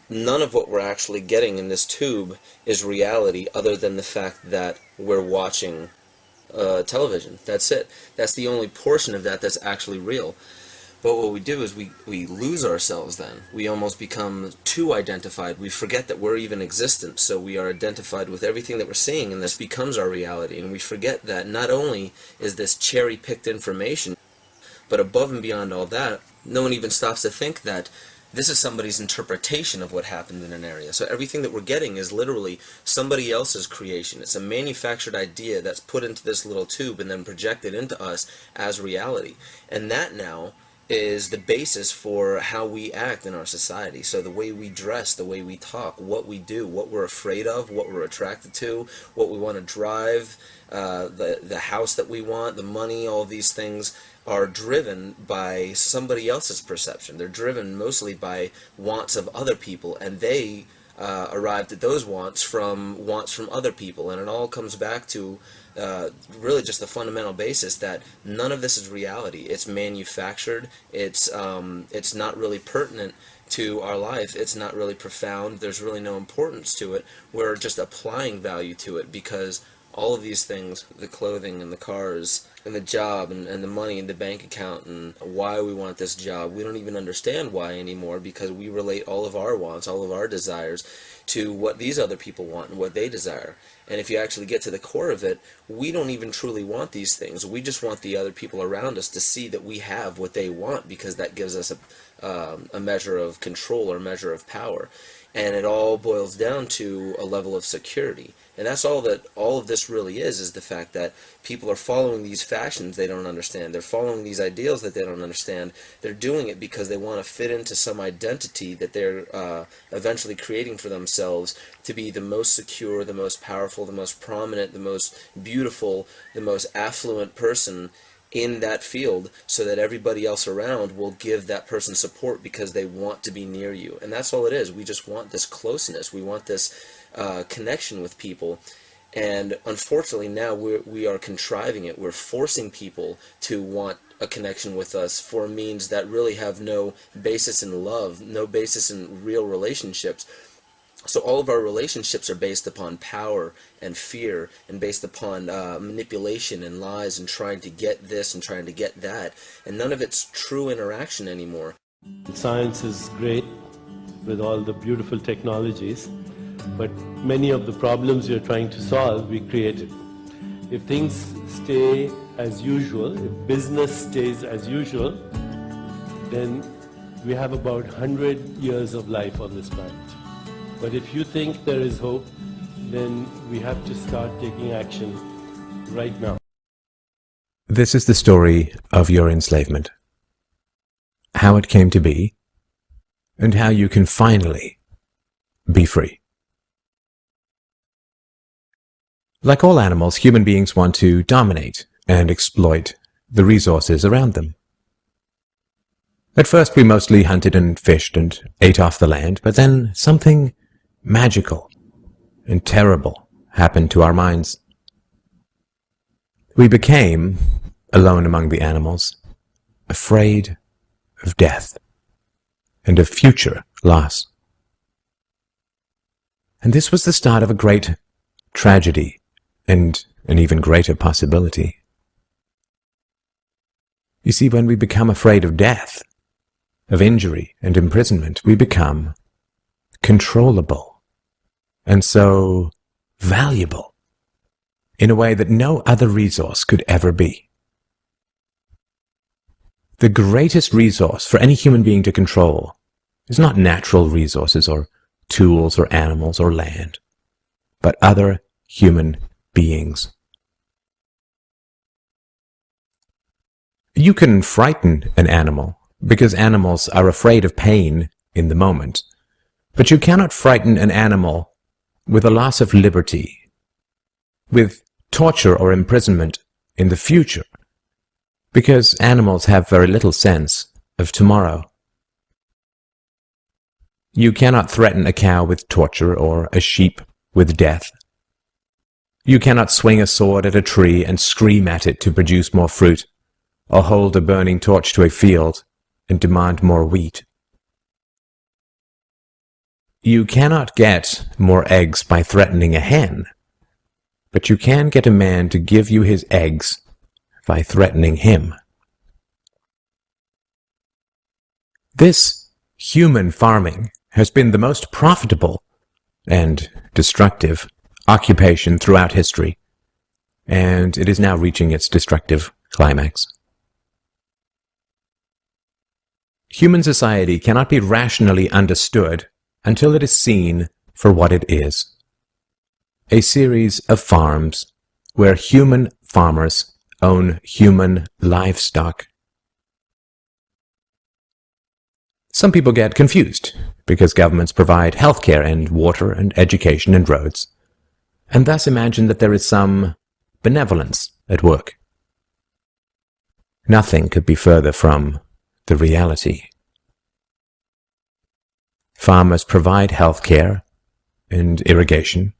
None of what we're actually getting in this tube is reality other than the fact that we're watching television. That's it. That's the only portion of that that's actually real. But what we do is we lose ourselves then. We almost become too identified. We forget that we're even existent, so we are identified with everything that we're seeing, and this becomes our reality. And we forget that not only is this cherry-picked information, but above and beyond all that, no one even stops to think that this is somebody's interpretation of what happened in an area. So everything that we're getting is literally somebody else's creation. It's a manufactured idea that's put into this little tube and then projected into us as reality. And that now is the basis for how we act in our society. So the way we dress, the way we talk, what we do, what we're afraid of, what we're attracted to, what we want to drive, the house that we want, the money, all these things are driven by somebody else's perception. They're driven mostly by wants of other people, and they arrived at those wants from other people. And it all comes back to really just the fundamental basis that none of this is reality. It's manufactured. It's not really pertinent to our life. It's not really profound. There's really no importance to it. We're just applying value to it because all of these things, the clothing and the cars and the job and the money in the bank account and why we want this job, we don't even understand why anymore because we relate all of our wants, all of our desires to what these other people want and what they desire. And if you actually get to the core of it, we don't even truly want these things. We just want the other people around us to see that we have what they want because that gives us a measure of control or a measure of power. And it all boils down to a level of security. And that's all that all of this really is the fact that people are following these fashions they don't understand. They're following these ideals that they don't understand. They're doing it because they want to fit into some identity that they're eventually creating for themselves to be the most secure, the most powerful, the most prominent, the most beautiful, the most affluent person in that field, so that everybody else around will give that person support because they want to be near you. And that's all it is. We just want this closeness. We want this connection with people. And unfortunately now we are contriving it. We're forcing people to want a connection with us for means that really have no basis in love, no basis in real relationships. So all of our relationships are based upon power and fear and based upon manipulation and lies and trying to get this and trying to get that. And none of it's true interaction anymore. Science is great with all the beautiful technologies, but many of the problems we are trying to solve, we created. If things stay as usual, if business stays as usual, then we have about 100 years of life on this planet. But if you think there is hope, then we have to start taking action right now. This is the story of your enslavement, how it came to be, and how you can finally be free. Like all animals, human beings want to dominate and exploit the resources around them. At first we mostly hunted and fished and ate off the land, but then something magical and terrible happened to our minds. We became, alone among the animals, afraid of death and of future loss. And this was the start of a great tragedy and an even greater possibility. You see, when we become afraid of death, of injury and imprisonment, we become controllable and so valuable in a way that no other resource could ever be. The greatest resource for any human being to control is not natural resources or tools or animals or land, but other human beings. You can frighten an animal because animals are afraid of pain in the moment, but you cannot frighten an animal with a loss of liberty, with torture or imprisonment in the future, because animals have very little sense of tomorrow. You cannot threaten a cow with torture or a sheep with death. You cannot swing a sword at a tree and scream at it to produce more fruit, or hold a burning torch to a field and demand more wheat. You cannot get more eggs by threatening a hen, but you can get a man to give you his eggs by threatening him. This human farming has been the most profitable and destructive occupation throughout history, and it is now reaching its destructive climax. Human society cannot be rationally understood until it is seen for what it is: a series of farms where human farmers own human livestock. Some people get confused because governments provide healthcare and water and education and roads, and thus imagine that there is some benevolence at work. Nothing could be further from the reality. Farmers provide healthcare and irrigation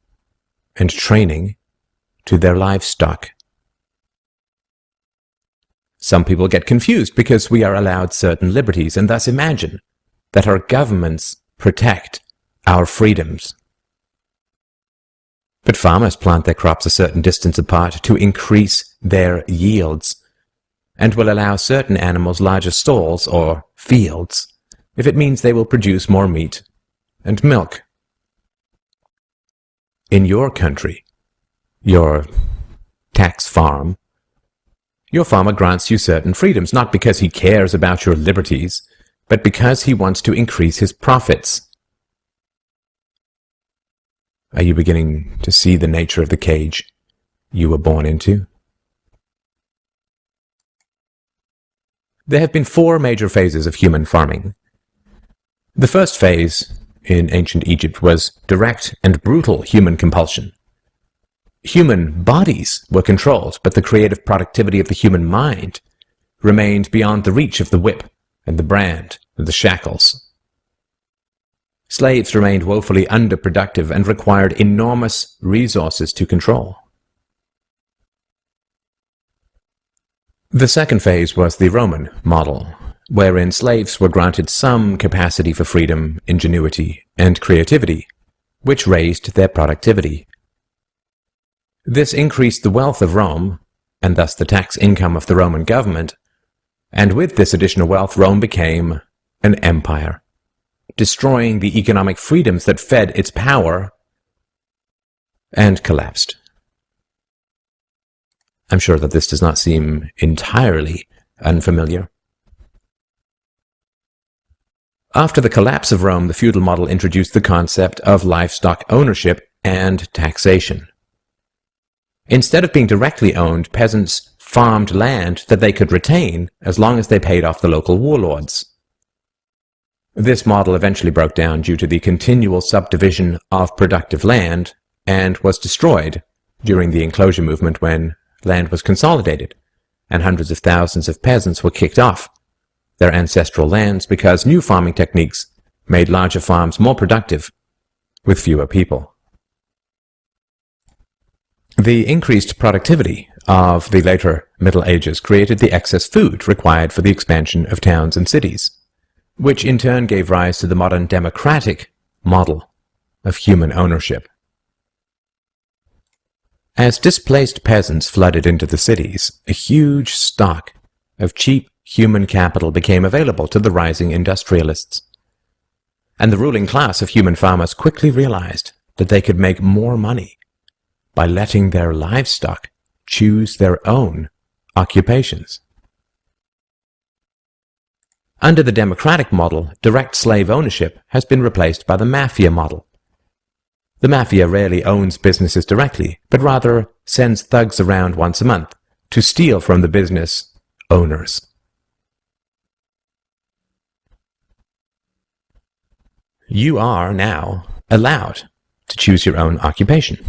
and training to their livestock. Some people get confused because we are allowed certain liberties and thus imagine that our governments protect our freedoms. But farmers plant their crops a certain distance apart to increase their yields, and will allow certain animals larger stalls or fields if it means they will produce more meat and milk. In your country, your tax farm, your farmer grants you certain freedoms, not because he cares about your liberties, but because he wants to increase his profits. Are you beginning to see the nature of the cage you were born into? There have been 4 major phases of human farming. The first phase in ancient Egypt was direct and brutal human compulsion. Human bodies were controlled, but the creative productivity of the human mind remained beyond the reach of the whip and the brand and the shackles. Slaves remained woefully underproductive and required enormous resources to control. The second phase was the Roman model, wherein slaves were granted some capacity for freedom, ingenuity, and creativity, which raised their productivity. This increased the wealth of Rome, and thus the tax income of the Roman government, and with this additional wealth Rome became an empire, destroying the economic freedoms that fed its power, and collapsed. I'm sure that this does not seem entirely unfamiliar. After the collapse of Rome, the feudal model introduced the concept of livestock ownership and taxation. Instead of being directly owned, peasants farmed land that they could retain as long as they paid off the local warlords. This model eventually broke down due to the continual subdivision of productive land and was destroyed during the enclosure movement when land was consolidated and hundreds of thousands of peasants were kicked off their ancestral lands because new farming techniques made larger farms more productive with fewer people. The increased productivity of the later Middle Ages created the excess food required for the expansion of towns and cities, which in turn gave rise to the modern democratic model of human ownership. As displaced peasants flooded into the cities, a huge stock of cheap human capital became available to the rising industrialists. And the ruling class of human farmers quickly realized that they could make more money by letting their livestock choose their own occupations. Under the democratic model, direct slave ownership has been replaced by the mafia model. The mafia rarely owns businesses directly, but rather sends thugs around once a month to steal from the business owners. You are now allowed to choose your own occupation,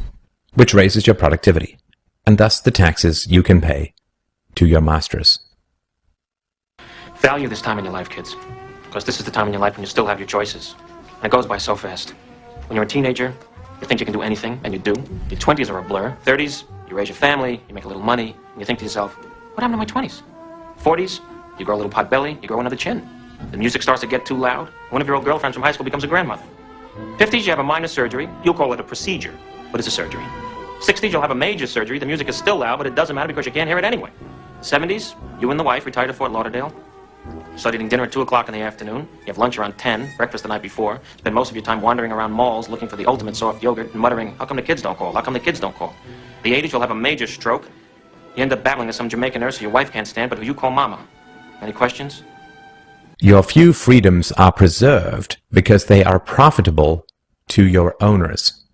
which raises your productivity, and thus the taxes you can pay to your masters. Value this time in your life, kids, because this is the time in your life when you still have your choices. And it goes by so fast. When you're a teenager, you think you can do anything, and you do. Your 20s are a blur. 30s, you raise your family, you make a little money, and you think to yourself, what happened to my 20s? 40s, you grow a little pot belly, you grow another chin. The music starts to get too loud. One of your old girlfriends from high school becomes a grandmother. 50s, you have a minor surgery. You'll call it a procedure, but it's a surgery. 60s, you'll have a major surgery. The music is still loud, but it doesn't matter because you can't hear it anyway. 70s, you and the wife retire to Fort Lauderdale. Start eating dinner at 2 o'clock in the afternoon. You have lunch around 10, breakfast the night before. Spend most of your time wandering around malls looking for the ultimate soft yogurt and muttering, how come the kids don't call? How come the kids don't call? The 80s, you'll have a major stroke. You end up battling with some Jamaican nurse who your wife can't stand, but who you call mama. Any questions? Your few freedoms are preserved because they are profitable to your owners.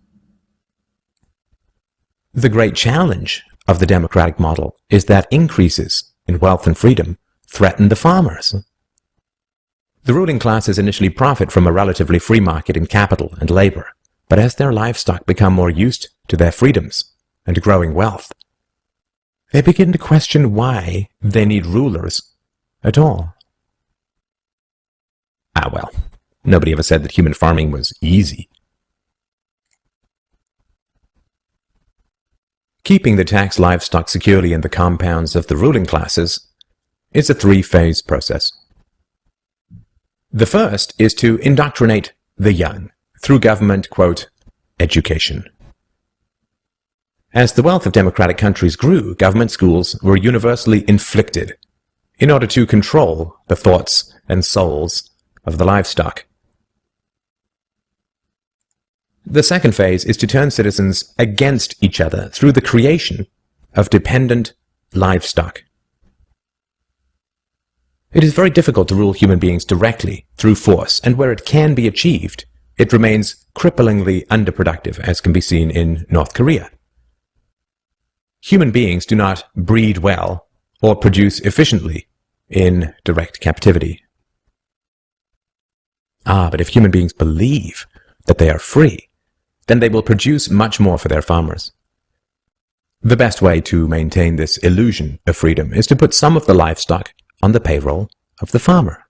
The great challenge of the democratic model is that increases in wealth and freedom threaten the farmers. The ruling classes initially profit from a relatively free market in capital and labor, but as their livestock become more used to their freedoms and growing wealth, they begin to question why they need rulers at all. Well, nobody ever said that human farming was easy. Keeping the taxed livestock securely in the compounds of the ruling classes is a three-phase process. The first is to indoctrinate the young through government, quote, education. As the wealth of democratic countries grew, government schools were universally inflicted in order to control the thoughts and souls of the livestock. The second phase is to turn citizens against each other through the creation of dependent livestock. It is very difficult to rule human beings directly through force, and where it can be achieved, it remains cripplingly underproductive, as can be seen in North Korea. Human beings do not breed well or produce efficiently in direct captivity. But if human beings believe that they are free, then they will produce much more for their farmers. The best way to maintain this illusion of freedom is to put some of the livestock on the payroll of the farmer.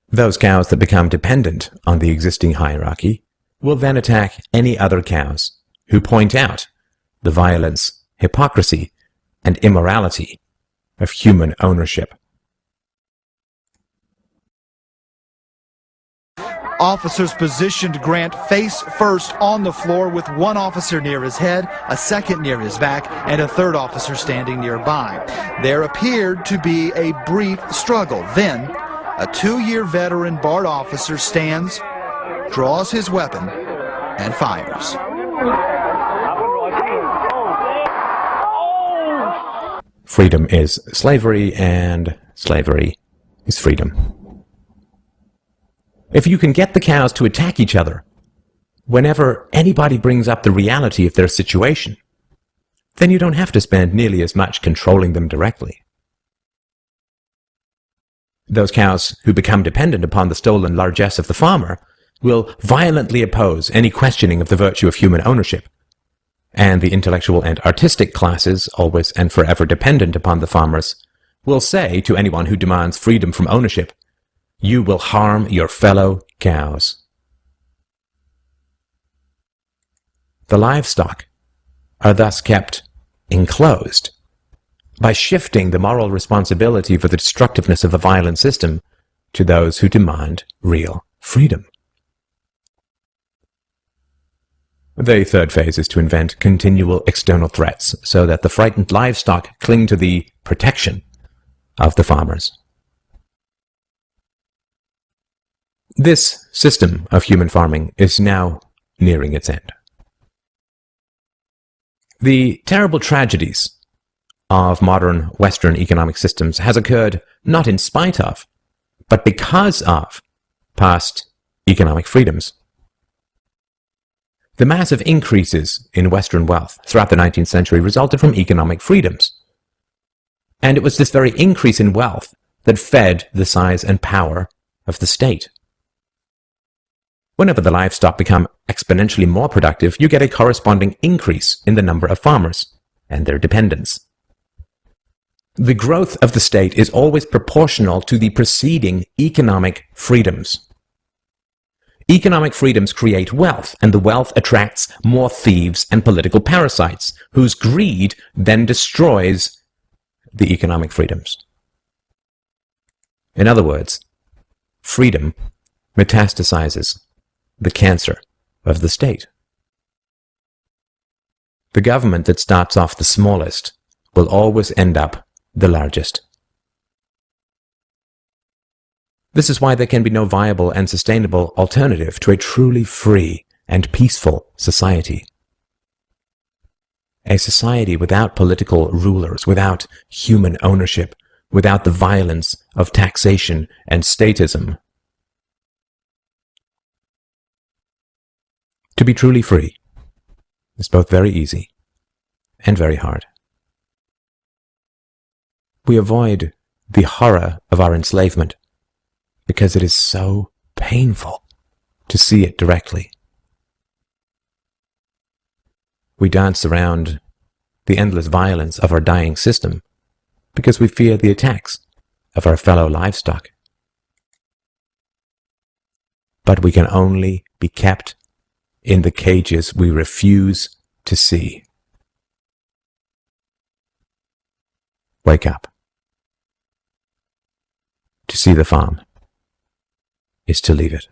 Those cows that become dependent on the existing hierarchy will then attack any other cows who point out the violence, hypocrisy, and immorality of human ownership. Officers positioned Grant face first on the floor with one officer near his head, a second near his back, and a third officer standing nearby. There appeared to be a brief struggle. Then, a 2-year veteran BART officer stands, draws his weapon, and fires. Freedom is slavery, and slavery is freedom. If you can get the cows to attack each other, whenever anybody brings up the reality of their situation, then you don't have to spend nearly as much controlling them directly. Those cows who become dependent upon the stolen largesse of the farmer will violently oppose any questioning of the virtue of human ownership, and the intellectual and artistic classes, always and forever dependent upon the farmers, will say to anyone who demands freedom from ownership, "You will harm your fellow cows." The livestock are thus kept enclosed by shifting the moral responsibility for the destructiveness of a violent system to those who demand real freedom. The third phase is to invent continual external threats so that the frightened livestock cling to the protection of the farmers. This system of human farming is now nearing its end. The terrible tragedies of modern Western economic systems has occurred not in spite of, but because of past economic freedoms. The massive increases in Western wealth throughout the 19th century resulted from economic freedoms. And it was this very increase in wealth that fed the size and power of the state. Whenever the livestock become exponentially more productive, you get a corresponding increase in the number of farmers and their dependents. The growth of the state is always proportional to the preceding economic freedoms. Economic freedoms create wealth, and the wealth attracts more thieves and political parasites, whose greed then destroys the economic freedoms. In other words, freedom metastasizes the cancer of the state. The government that starts off the smallest will always end up the largest. This is why there can be no viable and sustainable alternative to a truly free and peaceful society. A society without political rulers, without human ownership, without the violence of taxation and statism. To be truly free is both very easy and very hard. We avoid the horror of our enslavement because it is so painful to see it directly. We dance around the endless violence of our dying system because we fear the attacks of our fellow livestock. But we can only be kept in the cages we refuse to see. Wake up. To see the farm is to leave it.